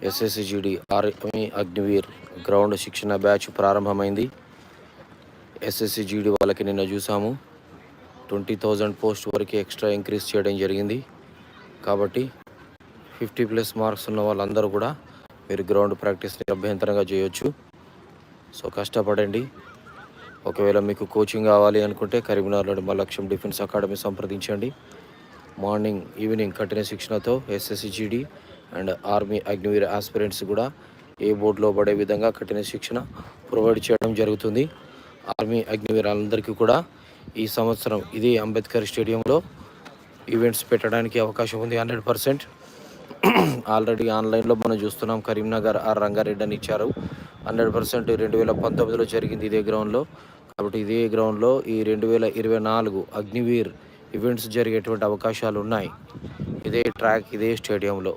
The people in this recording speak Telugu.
ఎస్ఎస్సిజిడి ఆర్మీ అగ్నివీర్ గ్రౌండ్ శిక్షణ బ్యాచ్ ప్రారంభమైంది. ఎస్ఎస్సిజిడి వాళ్ళకి నిన్న చూసాము 20,000 పోస్ట్ వరకు ఎక్స్ట్రా ఇంక్రీజ్ చేయడం జరిగింది. కాబట్టి 50+ మార్క్స్ ఉన్న వాళ్ళందరూ కూడా మీరు గ్రౌండ్ ప్రాక్టీస్ని అభ్యంతరంగా చేయొచ్చు. సో కష్టపడండి. ఒకవేళ మీకు కోచింగ్ కావాలి అనుకుంటే కరీంనగర్లోని మా లక్ష్యం డిఫెన్స్ అకాడమీ సంప్రదించండి. మార్నింగ్ ఈవినింగ్ కఠిన శిక్షణతో SSC GD and army Agniveer aspirants కూడా ఏ బోర్డులో పడే విధంగా కఠిన శిక్షణ ప్రొవైడ్ చేయడం జరుగుతుంది. ఆర్మీ అగ్నివీర్ అందరికీ కూడా ఈ సంవత్సరం ఇదే అంబేద్కర్ స్టేడియంలో ఈవెంట్స్ పెట్టడానికి అవకాశం ఉంది 100%. ఆల్రెడీ ఆన్లైన్లో మనం చూస్తున్నాం. కరీంనగర్ ఆర్ రంగారెడ్డి అని ఇచ్చారు. 100% 2019లో జరిగింది ఇదే గ్రౌండ్లో. కాబట్టి ఇదే గ్రౌండ్లో ఈ 2024 అగ్నివీర్ ఈవెంట్స్ జరిగేటువంటి అవకాశాలు ఉన్నాయి. ఇదే ట్రాక్, ఇదే స్టేడియంలో.